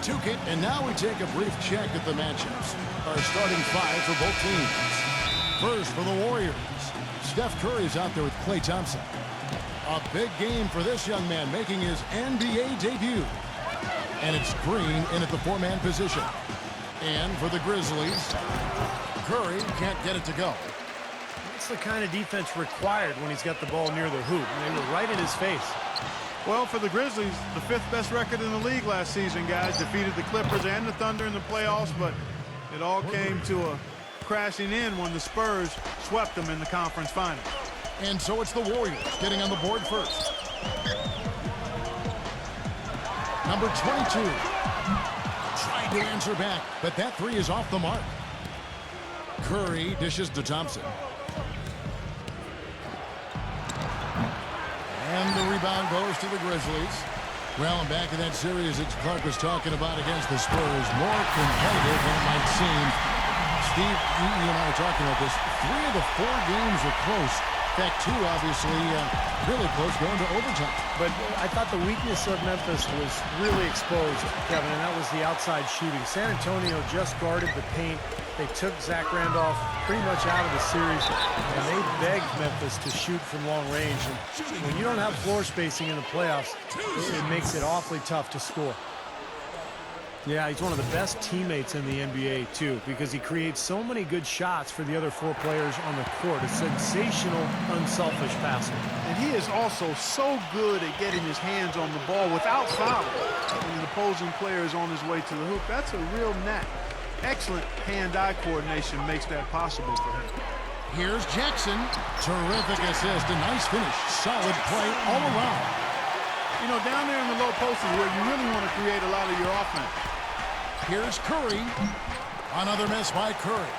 And now we take a brief check at the matchups. Our starting five for both teams. First for the Warriors, Steph Curry's out there with Klay Thompson. A big game for this young man making his NBA debut. And it's Green in at the four-man position. And for the Grizzlies, Curry can't get it to go. That's the kind of defense required when he's got the ball near the hoop. And they were right in his face. Well, for the Grizzlies, the fifth best record in the league last season, guys. Defeated the Clippers and the Thunder in the playoffs, but it all came to a crashing in when the Spurs swept them in the conference final. And so it's the Warriors getting on the board first. Number 22. Tried to answer back, but that three is off the mark. Curry dishes to Thompson. And the rebound goes to the Grizzlies. Well, and back in that series that Clark was talking about against the Spurs, more competitive than it might seem. Steve, you and I were talking about this. 3 of the 4 games are close. In fact, 2 obviously really close, going to overtime. But I thought the weakness of Memphis was really exposed, Kevin, and that was the outside shooting. San Antonio just guarded the paint. They took Zach Randolph pretty much out of the series, and they begged Memphis to shoot from long range. And when you don't have floor spacing in the playoffs, it makes it awfully tough to score. Yeah, he's one of the best teammates in the NBA, too, because he creates so many good shots for the other 4 players on the court. A sensational, unselfish passer. And he is also so good at getting his hands on the ball without fouling when the opposing player is on his way to the hoop. That's a real knack. Excellent hand-eye coordination makes that possible for him. Here's Jackson. Terrific assist. A nice finish. Solid play all around. You know, down there in the low post is where you really want to create a lot of your offense. Here's Curry. Another miss by Curry.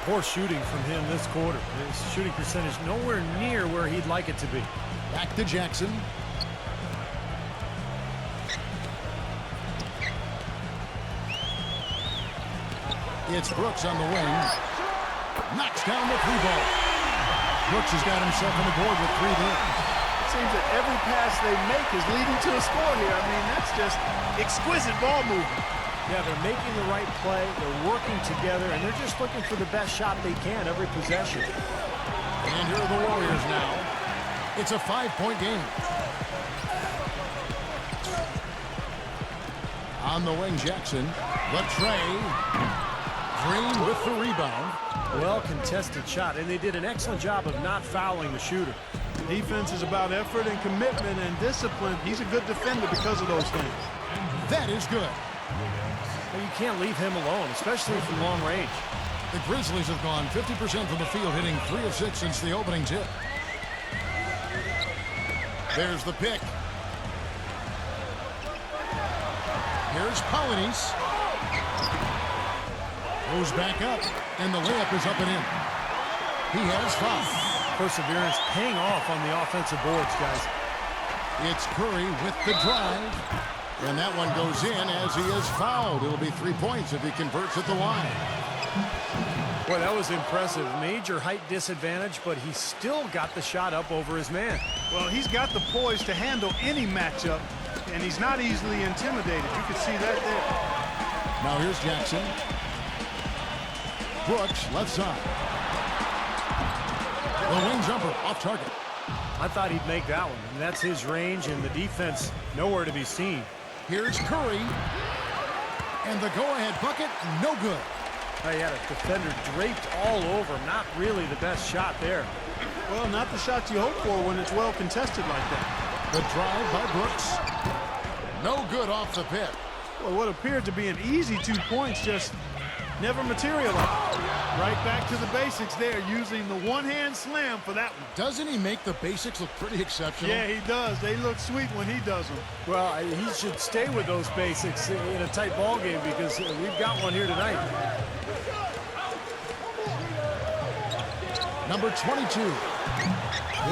Poor shooting from him this quarter. His shooting percentage nowhere near where he'd like it to be. Back to Jackson. It's Brooks on the wing. Knocks down the 3-ball. Brooks has got himself on the board with 3 there. It seems that every pass they make is leading to a score here. I mean, that's just exquisite ball movement. Yeah, they're making the right play, they're working together, and they're just looking for the best shot they can every possession. And here are the Warriors now. It's a 5-point game. On the wing, Jackson. Latrey. Green with the rebound. Well contested shot, and they did an excellent job of not fouling the shooter. Defense is about effort and commitment and discipline. He's a good defender because of those things. That is good. Well, you can't leave him alone, especially from long range. The Grizzlies have gone 50% from the field, hitting 3 of 6 since the opening tip. There's the pick. Here's Polynice. Goes back up, and the layup is up and in. He has 5. Perseverance paying off on the offensive boards, guys. It's Curry with the drive. And that one goes in as he is fouled. It'll be 3 points if he converts at the line. Boy, that was impressive. Major height disadvantage, but he still got the shot up over his man. Well, he's got the poise to handle any matchup, and he's not easily intimidated. You can see that there. Now here's Jackson. Brooks, left side. The wing jumper off target. I thought he'd make that one, and that's his range, and the defense nowhere to be seen. Here's Curry. And the go-ahead bucket, no good. He had a defender draped all over him. Not really the best shot there. Well, not the shot you hope for when it's well contested like that. The drive by Brooks. No good off the pit. Well, what appeared to be an easy 2 points just never materialized. Right back to the basics there, using the one-hand slam for that one. Doesn't he make the basics look pretty exceptional? Yeah, he does. They look sweet when he does them. Well, he should stay with those basics in a tight ball game because we've got one here tonight. Number 22.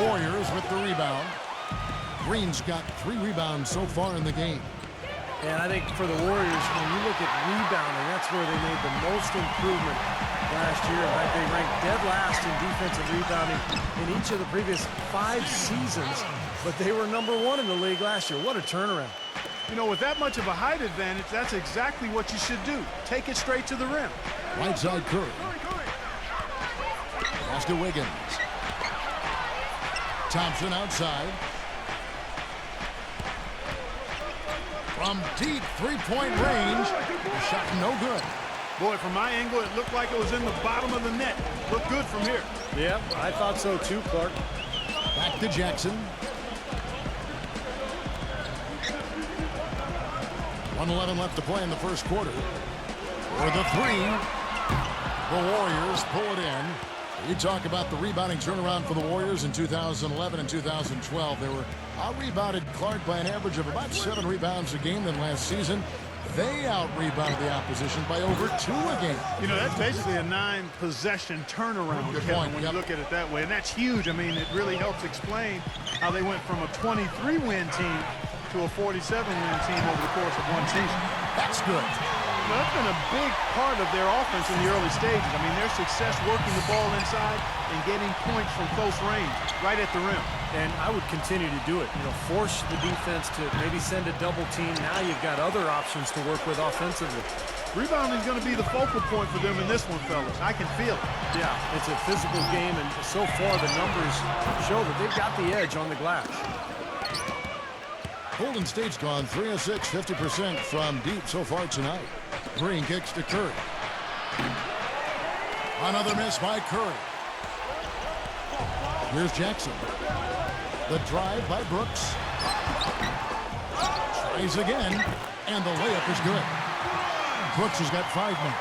Warriors with the rebound. Green's got 3 rebounds so far in the game. And I think for the Warriors, when you look at rebounding, that's where they made the most improvement last year. In fact, they ranked dead last in defensive rebounding in each of the previous 5 seasons, but they were #1 in the league last year. What a turnaround. You know, with that much of a height advantage, that's exactly what you should do. Take it straight to the rim. Right side Curry. Pass to Wiggins. Thompson outside. From deep three-point range. The shot no good. Boy, from my angle, it looked like it was in the bottom of the net. Looked good from here. Yep, I thought so too, Clark. Back to Jackson. 1:11 left to play in the first quarter. For the three, the Warriors pull it in. You talk about the rebounding turnaround for the Warriors in 2011 and 2012. They were out-rebounded, Clark, by an average of about 7 rebounds a game than last season. They out-rebounded the opposition by over 2 a game. You know, that's basically a 9-possession turnaround, Kevin, when you look at it that way. And that's huge. I mean, it really helps explain how they went from a 23-win team to a 47-win team over the course of one season. That's good. Well, that's been a big part of their offense in the early stages. I mean, their success working the ball inside and getting points from close range, right at the rim. And I would continue to do it. You know, force the defense to maybe send a double team. Now you've got other options to work with offensively. Rebounding is going to be the focal point for them in this one, fellas. I can feel it. Yeah, it's a physical game, and so far the numbers show that they've got the edge on the glass. Golden State's gone 3 of 6, 50% from deep so far tonight. Green kicks to Curry. Another miss by Curry. Here's Jackson. The drive by Brooks. Tries again, and the layup is good. Brooks has got 5 now.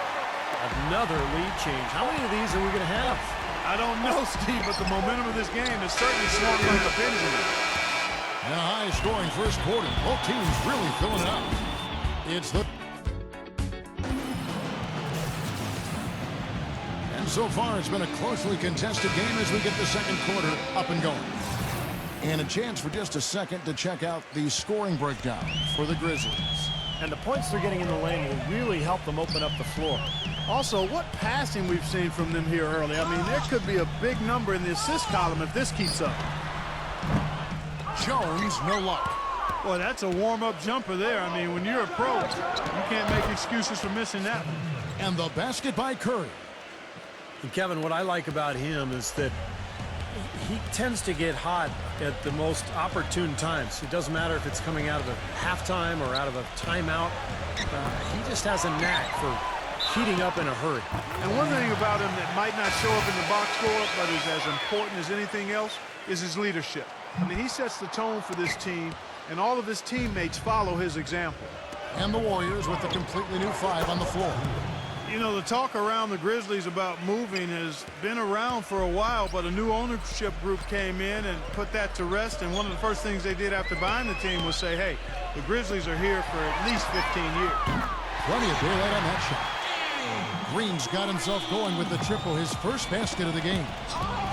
Another lead change. How many of these are we going to have? I don't know, Steve, but the momentum of this game is certainly swung like a pendulum. And a high-scoring first quarter. Both teams really filling it up. It's the... And so far, it's been a closely contested game as we get the second quarter up and going. And a chance for just a second to check out the scoring breakdown for the Grizzlies. And the points they're getting in the lane will really help them open up the floor. Also, what passing we've seen from them here early. I mean, there could be a big number in the assist column if this keeps up. Jones, no luck. Boy, that's a warm-up jumper there. I mean, when you're a pro, you can't make excuses for missing that one. And the basket by Curry. And Kevin, what I like about him is that he tends to get hot at the most opportune times. It doesn't matter if it's coming out of a halftime or out of a timeout. He just has a knack for heating up in a hurry. And one thing about him that might not show up in the box score, but is as important as anything else, is his leadership. I mean, he sets the tone for this team, and all of his teammates follow his example. And the Warriors with a completely new 5 on the floor. You know, the talk around the Grizzlies about moving has been around for a while, but a new ownership group came in and put that to rest. And one of the first things they did after buying the team was say, hey, the Grizzlies are here for at least 15 years. Plenty of daylight on that shot. Green's got himself going with the triple, his first basket of the game.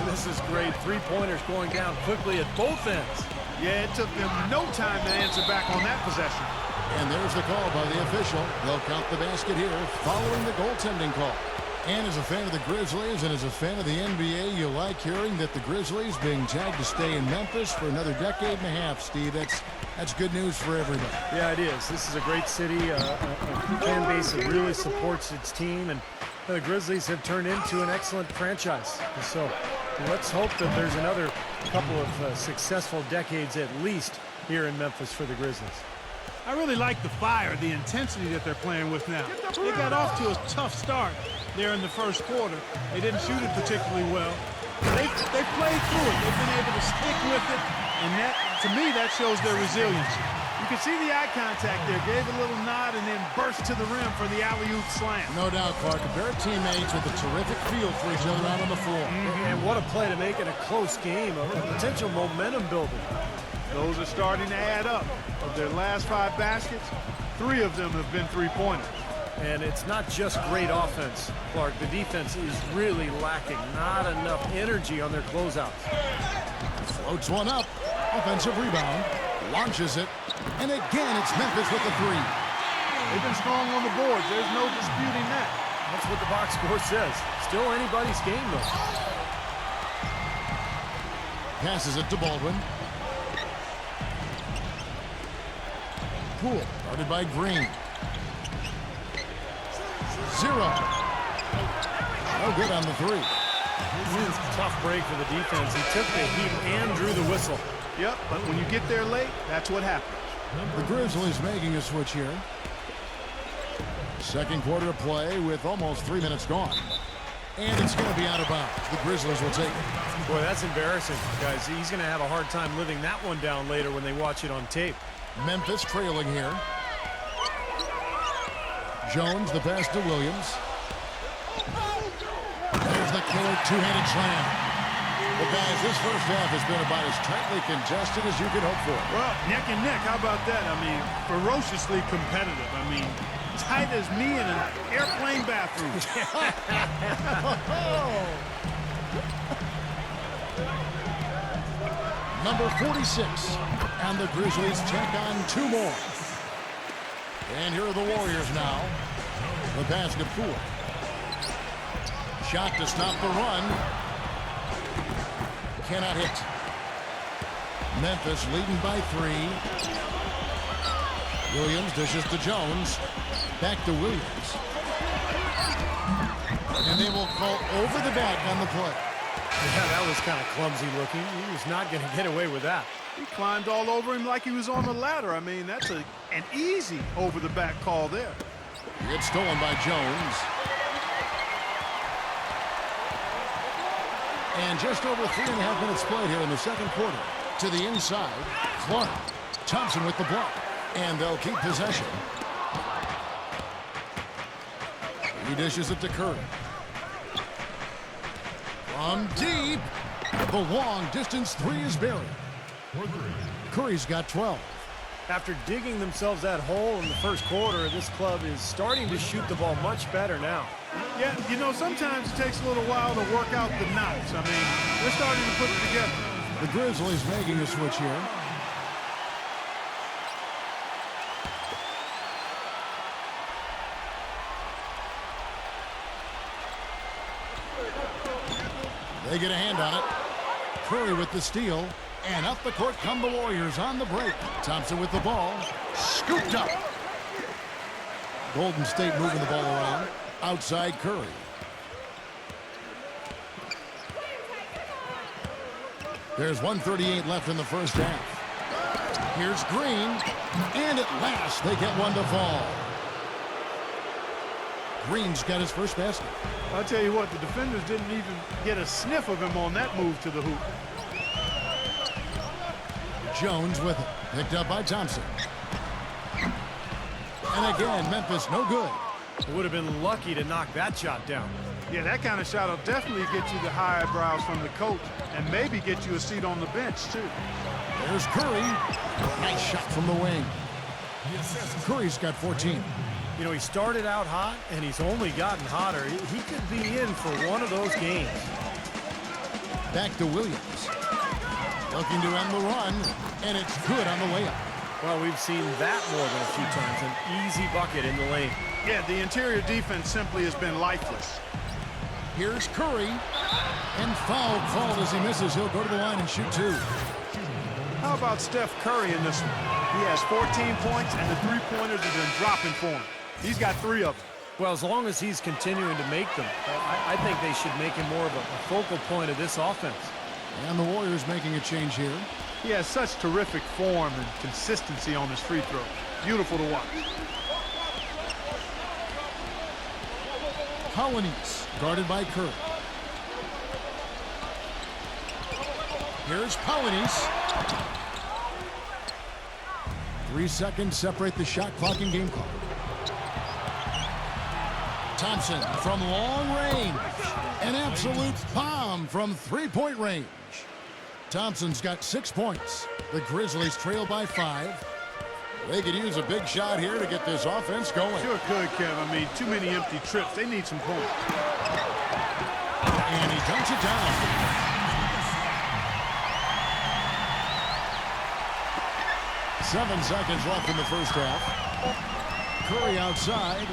This is great. 3-pointers going down quickly at both ends. Yeah, it took them no time to answer back on that possession. And there's the call by the official. They'll count the basket here following the goaltending call. And as a fan of the Grizzlies and as a fan of the NBA, you like hearing that the Grizzlies being tagged to stay in Memphis for another decade and a half, Steve. That's good news for everybody. Yeah, it is. This is a great city, a fan base that really supports its team, and the Grizzlies have turned into an excellent franchise. And so let's hope that there's another couple of successful decades at least here in Memphis for the Grizzlies. I really like the fire, the intensity that they're playing with now. They got off to a tough start there in the first quarter. They didn't shoot it particularly well. They played through it. They've been able to stick with it, and that, to me, that shows their resiliency. You can see the eye contact there. Gave a little nod and then burst to the rim for the alley-oop slam. No doubt, Clark. A pair of teammates with a terrific feel for each other out on the floor. And what a play to make it a close game, a potential momentum builder. Those are starting to add up. Of their last 5 baskets, 3 of them have been 3-pointers. And it's not just great offense, Clark. The defense is really lacking. Not enough energy on their closeouts. Floats one up. Offensive rebound. Launches it. And again, it's Memphis with the 3. They've been strong on the boards. There's no disputing that. That's what the box score says. Still anybody's game, though. Passes it to Baldwin. Poole, guarded by Green. 0. No good on the 3. Tough break for the defense. He took the heat and drew the whistle. Yep, but when you get there late, that's what happens. The Grizzlies making a switch here. Second quarter of play with almost 3 minutes gone. And it's going to be out of bounds. The Grizzlies will take it. Boy, that's embarrassing, guys. He's going to have a hard time living that one down later when they watch it on tape. Memphis trailing here. Jones, the pass to Williams. There's the killer two-handed slam. Well, guys, this first half has been about as tightly congested as you could hope for. Well, neck and neck, how about that? I mean, ferociously competitive. I mean, tight as me in an airplane bathroom. Number 46, and the Grizzlies check on 2 more. And here are the Warriors now. The basket Poole. Shot to stop the run. Cannot hit. Memphis leading by 3. Williams dishes to Jones. Back to Williams. And they will call over the back on the play. Yeah, that was kind of clumsy looking. He was not going to get away with that. He climbed all over him like he was on a ladder. I mean, that's an easy over-the-back call there. It's stolen by Jones. And just over 3.5 minutes played here in the second quarter. To the inside, Clark. Thompson with the block. And they'll keep possession. He dishes it to Curry. From deep, the long-distance 3 is buried. Curry's got 12. After digging themselves that hole in the first quarter, this club is starting to shoot the ball much better now. Yeah, you know, sometimes it takes a little while to work out the knots. I mean, they're starting to put it together. The Grizzlies making a switch here. They get a hand on it. Curry with the steal. And up the court come the Warriors on the break. Thompson with the ball. Scooped up. Golden State moving the ball around. Outside Curry. There's 1:38 left in the first half. Here's Green. And at last they get one to fall. Green's got his first basket. I'll tell you what, the defenders didn't even get a sniff of him on that move to the hoop. Jones with it. Picked up by Thompson. And again, Memphis no good. Would have been lucky to knock that shot down. Yeah, that kind of shot will definitely get you the high eyebrows from the coach and maybe get you a seat on the bench, too. There's Curry. Nice shot from the wing. Curry's got 14. You know, he started out hot, and he's only gotten hotter. He could be in for one of those games. Back to Williams. Looking to end the run, and it's good on the layup. Well, we've seen that more than a few times. An easy bucket in the lane. Yeah, the interior defense simply has been lifeless. Here's Curry. And foul called as he misses. He'll go to the line and shoot 2. How about Steph Curry in this one? He has 14 points, and the three-pointers have been dropping for him. He's got 3 of them. Well, as long as he's continuing to make them, I think they should make him more of a focal point of this offense. And the Warriors making a change here. He has such terrific form and consistency on his free throws. Beautiful to watch. Colonies, guarded by Curry. Here's Colonies. 3 seconds separate the shot clock and game clock. Thompson from long range. An absolute bomb from 3-point range. Thompson's got 6 points. The Grizzlies trail by 5. They could use a big shot here to get this offense going. Sure could, Kev. I mean, too many empty trips. They need some points. And he dunks it down. Seven seconds left in the first half. Curry outside.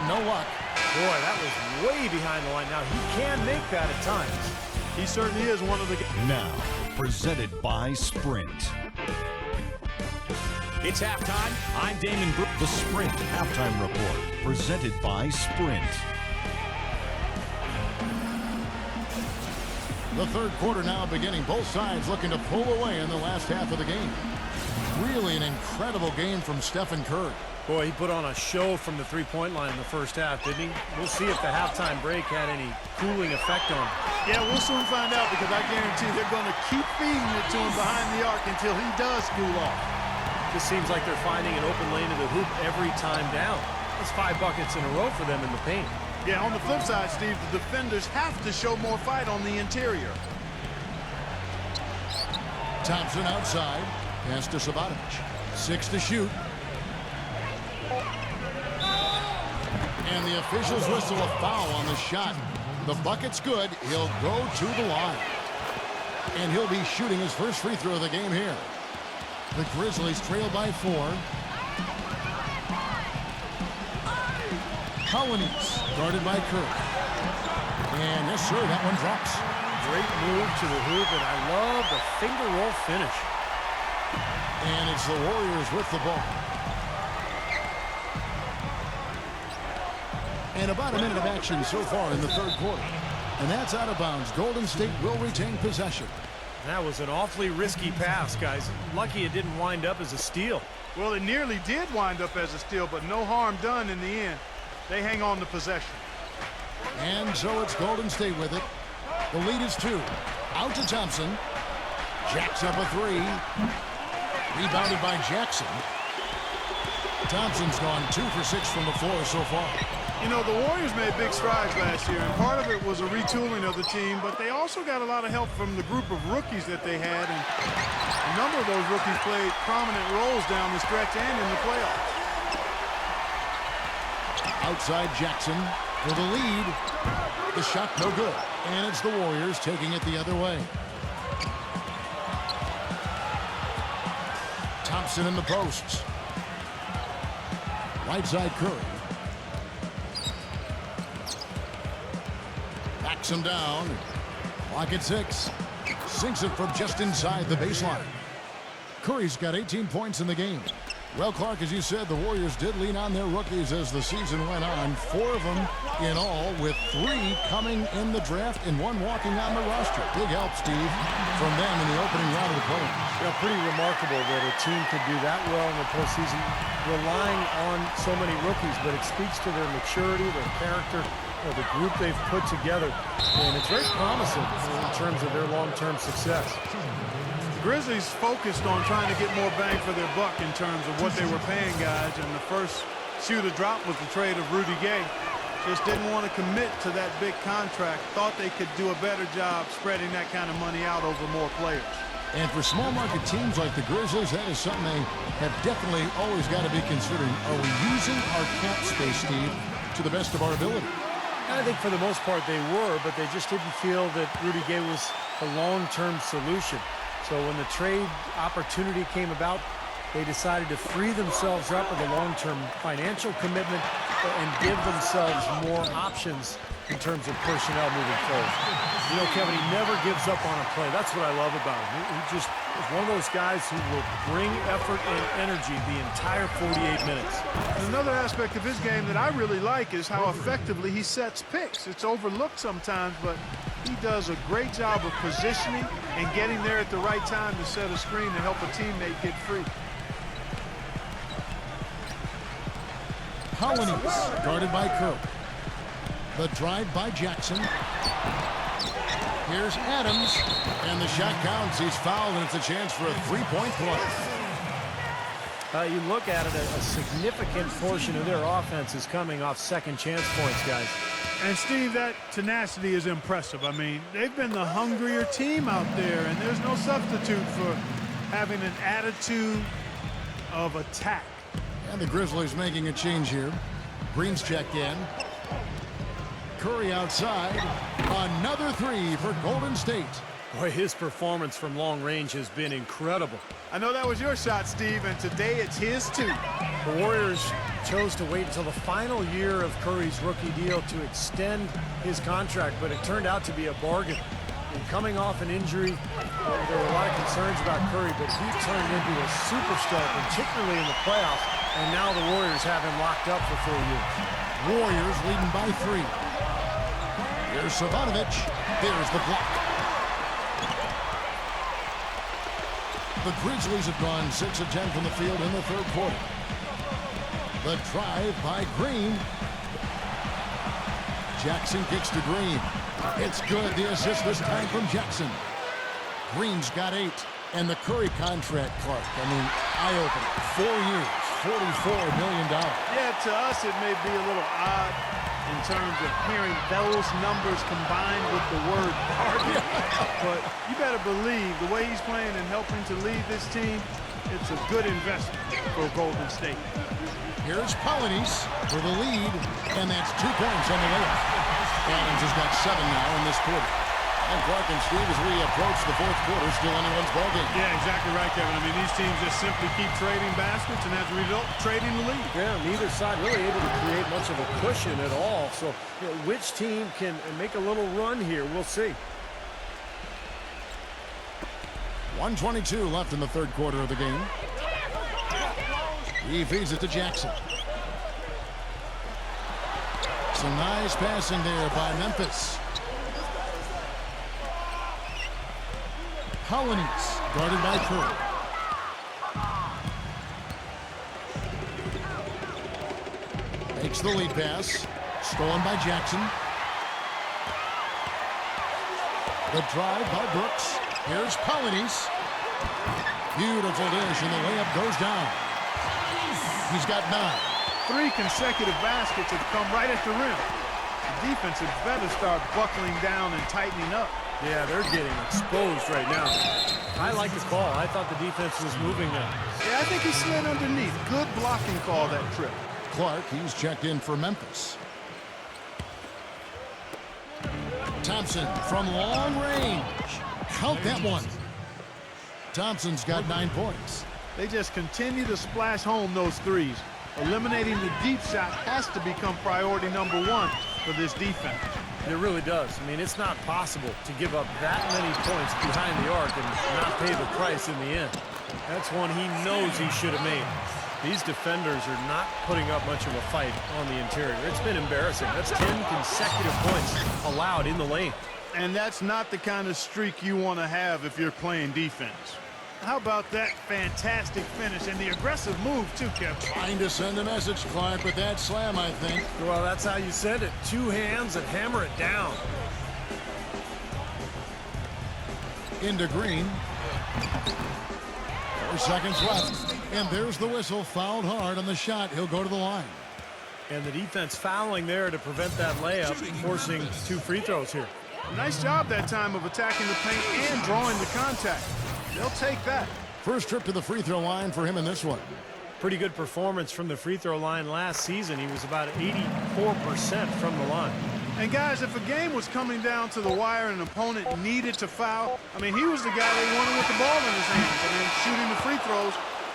No luck. Boy, that was way behind the line. Now, he can make that at times. He certainly is one of the... Now, presented by Sprint. It's halftime. I'm Damon Brooks. The Sprint Halftime Report, presented by Sprint. The third quarter now beginning. Both sides looking to pull away in the last half of the game. Really an incredible game from Stephen Curry. Boy, he put on a show from the three-point line in the first half, didn't he? We'll see if the halftime break had any cooling effect on him. Yeah, we'll soon find out because I guarantee they're going to keep feeding it to him behind the arc until he does cool off. Just seems like they're finding an open lane to the hoop every time down. That's 5 buckets in a row for them in the paint. Yeah, on the flip side, Steve, the defenders have to show more fight on the interior. Thompson outside. Pass to Sabotage. 6 to shoot. And the officials whistle a foul on the shot. The bucket's good. He'll go to the line. And he'll be shooting his first free throw of the game here. The Grizzlies trail by 4. Colonies guarded by Curry. And yes, sir, that one drops. Great move to the hoop, and I love the finger roll finish. And it's the Warriors with the ball. And about a minute of action so far in the third quarter. And that's out of bounds. Golden State will retain possession. That was an awfully risky pass, guys. Lucky it didn't wind up as a steal. Well, it nearly did wind up as a steal, but no harm done in the end. They hang on to possession. And so it's Golden State with it. The lead is 2. Out to Thompson. Jacks up a 3. Rebounded by Jackson. Thompson's gone 2 for 6 from the floor so far. You know, the Warriors made big strides last year, and part of it was a retooling of the team, but they also got a lot of help from the group of rookies that they had, and a number of those rookies played prominent roles down the stretch and in the playoffs. Outside Jackson for the lead. The shot no good. And it's the Warriors taking it the other way. Thompson in the posts. Right side Curry. Backs him down. Clock at 6. Sinks it from just inside the baseline. Curry's got 18 points in the game. Well, Clark, as you said, the Warriors did lean on their rookies as the season went on. 4 of them in all, with 3 coming in the draft and 1 walking on the roster. Big help, Steve, from them in the opening round of the playoffs. Yeah, pretty remarkable that a team could do that well in the postseason, relying on so many rookies, but it speaks to their maturity, their character, the group they've put together, and it's very promising in terms of their long-term success. The Grizzlies focused on trying to get more bang for their buck in terms of what they were paying guys, and the first shoe to drop was the trade of Rudy Gay. Just didn't want to commit to that big contract. Thought they could do a better job spreading that kind of money out over more players. And for small market teams like the Grizzlies, that is something they have definitely always got to be considering. Are we using our cap space, Steve, to the best of our ability? I think for the most part they were, but they just didn't feel that Rudy Gay was a long-term solution. So when the trade opportunity came about, they decided to free themselves up with a long-term financial commitment and give themselves more options in terms of personnel moving forward. You know, Kevin, he never gives up on a play. That's what I love about him. He just is one of those guys who will bring effort and energy the entire 48 minutes. And another aspect of his game that I really like is how effectively he sets picks. It's overlooked sometimes, but he does a great job of positioning and getting there at the right time to set a screen to help a teammate get free. Colonies guarded by Curry. The drive by Jackson. Here's Adams, and the shot counts. He's fouled, and it's a chance for a 3-point play. You look at it, a significant portion of their offense is coming off second chance points, guys. And, Steve, that tenacity is impressive. I mean, they've been the hungrier team out there, and there's no substitute for having an attitude of attack. And the Grizzlies making a change here. Green's checked in. Curry outside. Another 3 for Golden State. Boy, his performance from long range has been incredible. I know that was your shot, Steve, and today it's his too. The Warriors chose to wait until the final year of Curry's rookie deal to extend his contract, but it turned out to be a bargain. And coming off an injury, there were a lot of concerns about Curry, but he turned into a superstar, particularly in the playoffs, and now the Warriors have him locked up for 4 years. Warriors leading by 3. Here's Savanovic. There's the block. The Grizzlies have gone 6 of 10 from the field in the third quarter. The drive by Green. Jackson kicks to Green. It's good. The assist this time from Jackson. Green's got 8. And the Curry contract, Clark, I mean, eye-opening. 4 years, $44 million. Yeah, to us it may be a little odd in terms of hearing those numbers combined with the word party. But you better believe the way he's playing and helping to lead this team, it's a good investment for Golden State. Here's Polynice for the lead, and that's 2 points on the layup. Adams has got 7 now in this quarter. And Clark and Steve, as we approach the fourth quarter, still anyone's ballgame. Yeah, exactly right, Kevin. I mean, these teams just simply keep trading baskets, and as a result, trading the lead. Yeah, neither side really able to create much of a cushion at all. So, which team can make a little run here? We'll see. 1:22 left in the third quarter of the game. He feeds it to Jackson. Some nice passing there by Memphis. Polynice guarded by Curry. Makes the lead pass. Stolen by Jackson. The drive by Brooks. Here's Polynice. Beautiful dish, and the layup goes down. He's got 9. 3 consecutive baskets have come right at the rim. The defense had better start buckling down and tightening up. Yeah, they're getting exposed right now. I like the call. I thought the defense was moving now. Yeah, I think he slid underneath. Good blocking call that trip. Clark, he's checked in for Memphis. Thompson from long range. Count that one. Thompson's got 9 points. They just continue to splash home those threes. Eliminating the deep shot has to become priority number 1 for this defense. It really does. I mean, it's not possible to give up that many points behind the arc and not pay the price in the end. That's one he knows he should have made. These defenders are not putting up much of a fight on the interior. It's been embarrassing. That's 10 consecutive points allowed in the lane. And that's not the kind of streak you want to have if you're playing defense. How about that fantastic finish and the aggressive move, too, Kevin? Trying to send a message, Clark, with that slam, I think. Well, that's how you send it. 2 hands and hammer it down. Into Green. 4 seconds left. And there's the whistle. Fouled hard on the shot. He'll go to the line. And the defense fouling there to prevent that layup, forcing 2 free throws here. Nice job that time of attacking the paint and drawing the contact. They'll take that. First trip to the free throw line for him in this one. Pretty good performance from the free throw line last season. He was about 84% from the line. And guys, if a game was coming down to the wire and an opponent needed to foul, I mean, he was the guy they wanted with the ball in his hands and then shooting the free throws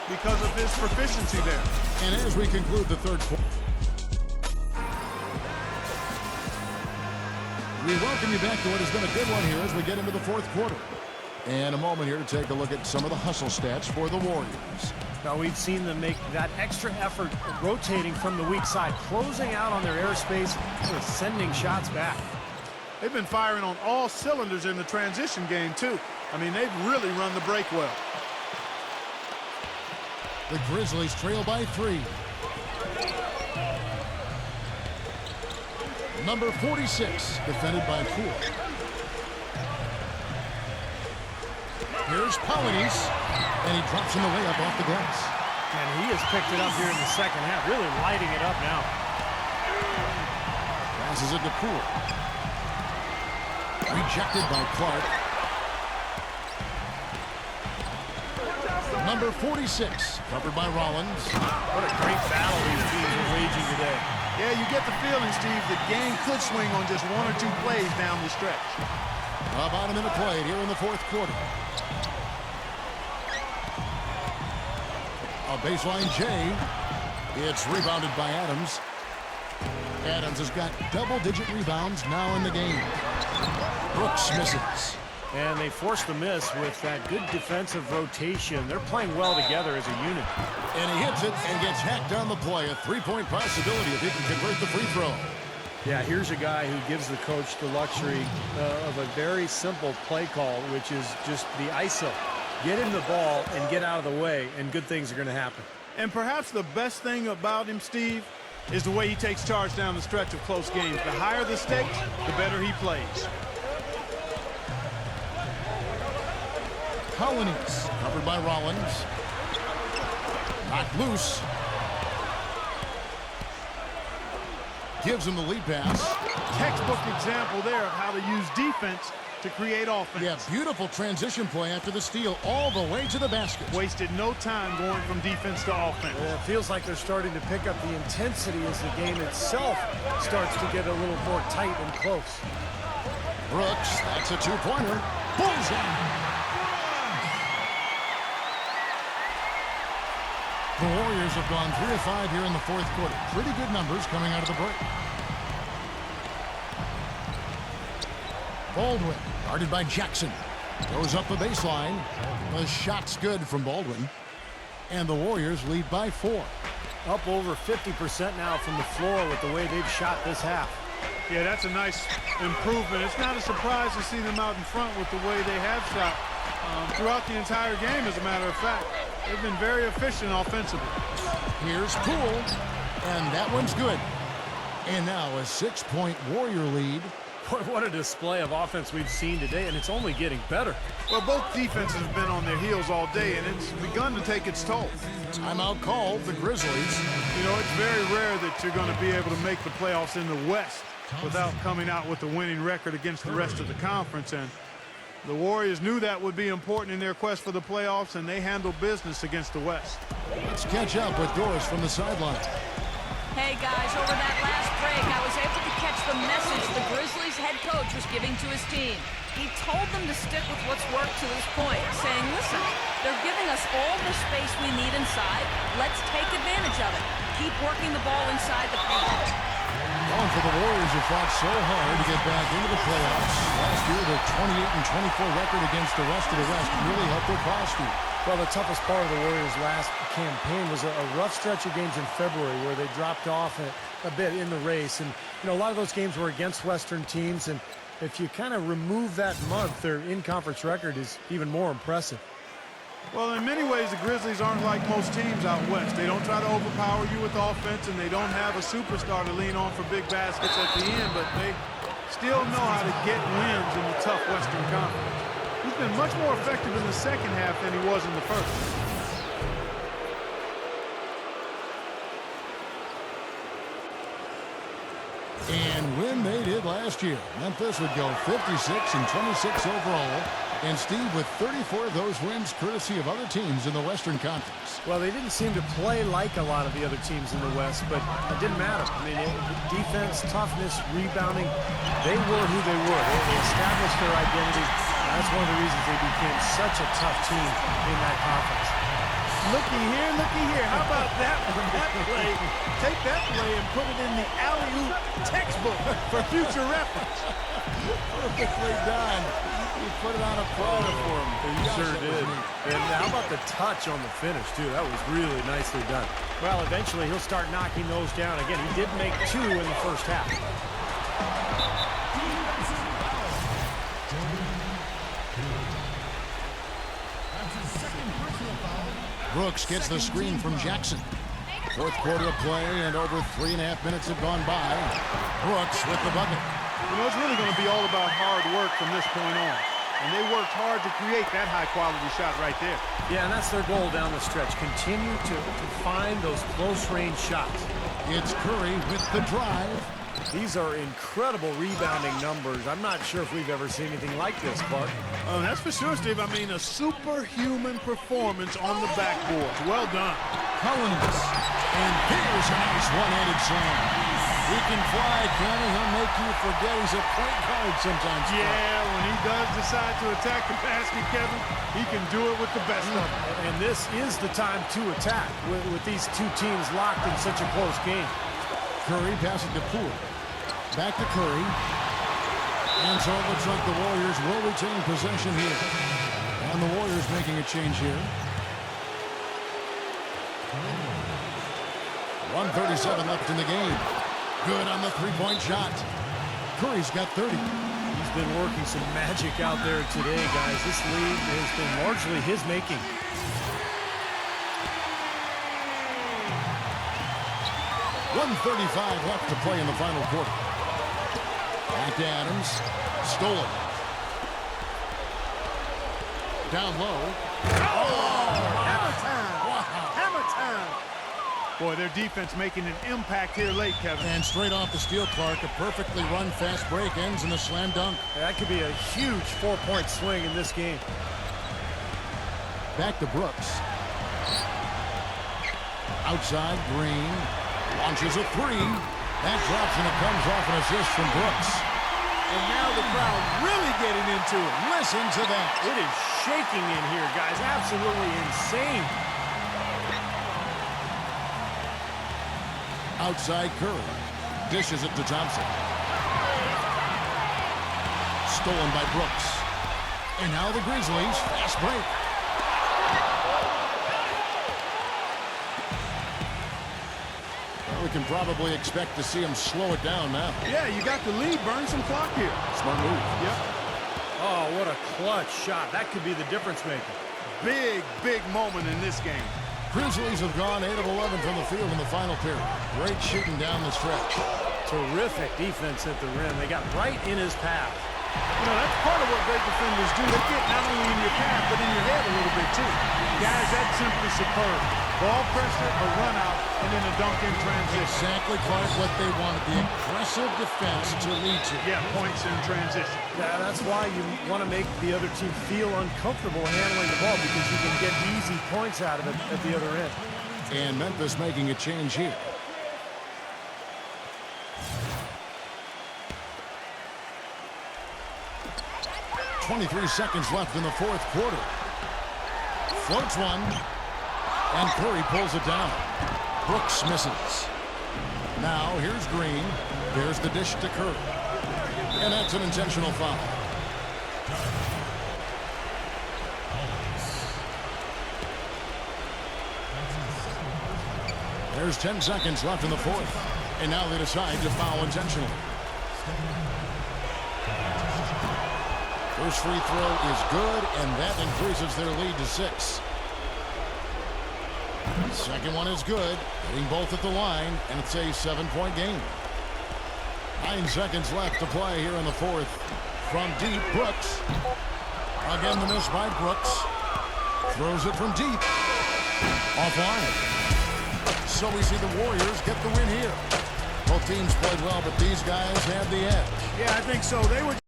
because of his proficiency there. And as we conclude the third quarter, we welcome you back to what has been a good one here as we get into the fourth quarter. And a moment here to take a look at some of the hustle stats for the Warriors. Now, we've seen them make that extra effort rotating from the weak side, closing out on their airspace, sending shots back. They've been firing on all cylinders in the transition game, too. I mean, they've really run the break well. The Grizzlies trail by 3. Number 46, defended by Poole. Here's Polynice, and he drops in the layup off the glass. And he has picked it up here in the second half, really lighting it up now. Passes it to Poole. Rejected by Clark. Number 46, covered by Rollins. What a great battle these teams are waging today. Yeah, you get the feeling, Steve, the game could swing on just 1 or 2 plays down the stretch. About a minute played here in the fourth quarter. A baseline J. It's rebounded by Adams. Adams has got double-digit rebounds now in the game. Brooks misses. And they forced the miss with that good defensive rotation. They're playing well together as a unit. And he hits it and gets hacked on the play. A three-point possibility if he can convert the free throw. Yeah, here's a guy who gives the coach the luxury of a very simple play call, which is just the ISO. Get him the ball and get out of the way, and good things are going to happen. And perhaps the best thing about him, Steve, is the way he takes charge down the stretch of close games. The higher the stakes, the better he plays. Colonies covered by Rollins. Knocked loose. Gives him the lead pass. Textbook example there of how to use defense to create offense. Yeah, beautiful transition play after the steal all the way to the basket. Wasted no time going from defense to offense. Yeah, it feels like they're starting to pick up the intensity as the game itself starts to get a little more tight and close. Brooks, that's a two-pointer. Bullseye! The Warriors have gone 3 of 5 here in the fourth quarter. Pretty good numbers coming out of the break. Baldwin, guarded by Jackson. Goes up the baseline. The shot's good from Baldwin. And the Warriors lead by 4. Up over 50% now from the floor with the way they've shot this half. Yeah, that's a nice improvement. It's not a surprise to see them out in front with the way they have shot throughout the entire game, as a matter of fact. They've been very efficient offensively. Here's Poole, and that one's good. And now a 6-point Warrior lead. Boy, what a display of offense we've seen today, and it's only getting better. Well, both defenses have been on their heels all day, and it's begun to take its toll. Timeout called, the Grizzlies. You know, it's very rare that you're going to be able to make the playoffs in the West without coming out with a winning record against the rest of the conference. And the Warriors knew that would be important in their quest for the playoffs, and they handled business against the West. Let's catch up with Doris from the sideline. Hey, guys, over that last break, I was able to catch the message the Grizzlies head coach was giving to his team. He told them to stick with what's worked to this point, saying, listen, they're giving us all the space we need inside. Let's take advantage of it. Keep working the ball inside the paint. Well, for the Warriors who fought so hard to get back into the playoffs. Last year, their 28-24 record against the rest of the West really helped their cause, Steve. Well, the toughest part of the Warriors' last campaign was a rough stretch of games in February where they dropped off a bit in the race. And, you know, a lot of those games were against Western teams. And if you kind of remove that month, their in-conference record is even more impressive. Well, in many ways, the Grizzlies aren't like most teams out West. They don't try to overpower you with offense, and they don't have a superstar to lean on for big baskets at the end, but they still know how to get wins in the tough Western Conference. He's been much more effective in the second half than he was in the first. And when they did last year, Memphis would go 56-26 overall. And Steve, with 34 of those wins courtesy of other teams in the Western Conference. Well, they didn't seem to play like a lot of the other teams in the West, but it didn't matter. I mean, defense, toughness, rebounding, they were who they were. They established their identity. That's one of the reasons they became such a tough team in that conference. Looky here. How about that one? That play, take that play and put it in the alley-oop textbook for future reference. Perfectly done. He put it on a platter for him. He sure did. And how about the touch on the finish, too? That was really nicely done. Well, eventually he'll start knocking those down. Again, he did make 2 in the first half. Brooks gets the screen from Jackson. Fourth quarter of play, and over 3.5 minutes have gone by. Brooks with the bucket. You know, it's really going to be all about hard work from this point on. And they worked hard to create that high-quality shot right there. Yeah, and that's their goal down the stretch. Continue to find those close-range shots. It's Curry with the drive. These are incredible rebounding numbers. I'm not sure if we've ever seen anything like this, Clark. Oh, that's for sure, Steve. I mean, a superhuman performance on the backboard. Well done. Collins. And here's a nice one-handed slam. He can fly, can he? He'll make you forget he's a point guard sometimes. Yeah, when he does decide to attack the basket, Kevin, he can do it with the best of them. And this is the time to attack with these two teams locked in such a close game. Curry passes to Poole. Back to Curry. And so it looks like the Warriors will retain possession here. And the Warriors making a change here. 1:37 left in the game. Good on the three-point shot. Curry's got 30. He's been working some magic out there today, guys. This lead has been largely his making. .135 left to play in the final quarter. Back to Adams. Stolen. Down low. Hammer time! Hammer time! Boy, their defense making an impact here late, Kevin. And straight off the steal, Clark, a perfectly run fast break ends in a slam dunk. That could be a huge 4-point swing in this game. Back to Brooks. Outside, Green. Launches a three. That drops and it comes off an assist from Brooks. And now the crowd really getting into it. Listen to that. It is shaking in here, guys. Absolutely insane. Outside Curry. Dishes it to Thompson. Stolen by Brooks. And now the Grizzlies. Fast break. Well, we can probably expect to see him slow it down now. Yeah, you got the lead. Burn some clock here. Smart move. Yep. Oh, what a clutch shot. That could be the difference maker. Big, big moment in this game. Grizzlies have gone 8 of 11 from the field in the final period. Great shooting down the stretch. Terrific defense at the rim. They got right in his path. You know, that's part of what great defenders do. They get not only in your path, but in your head a little bit, too. Guys, that's simply superb. Ball pressure, a run out, and then a dunk in transition. Exactly, Clark, what they wanted. The aggressive defense to lead to. Yeah, points in transition. Yeah, that's why you want to make the other team feel uncomfortable handling the ball, because you can get easy points out of it at the other end. And Memphis making a change here. .23 seconds left in the fourth quarter. Floats one. And Curry pulls it down. Brooks misses. Now here's Green. There's the dish to Curry. And that's an intentional foul. There's 10 seconds left in the fourth. And now they decide to foul intentionally. First free throw is good, and that increases their lead to 6. Second one is good, hitting both at the line, and it's a 7-point game. 9 seconds left to play here in the fourth. From deep, Brooks. Again, the miss by Brooks. Throws it from deep. Offline. So we see the Warriors get the win here. Both teams played well, but these guys had the edge. Yeah, I think so. They were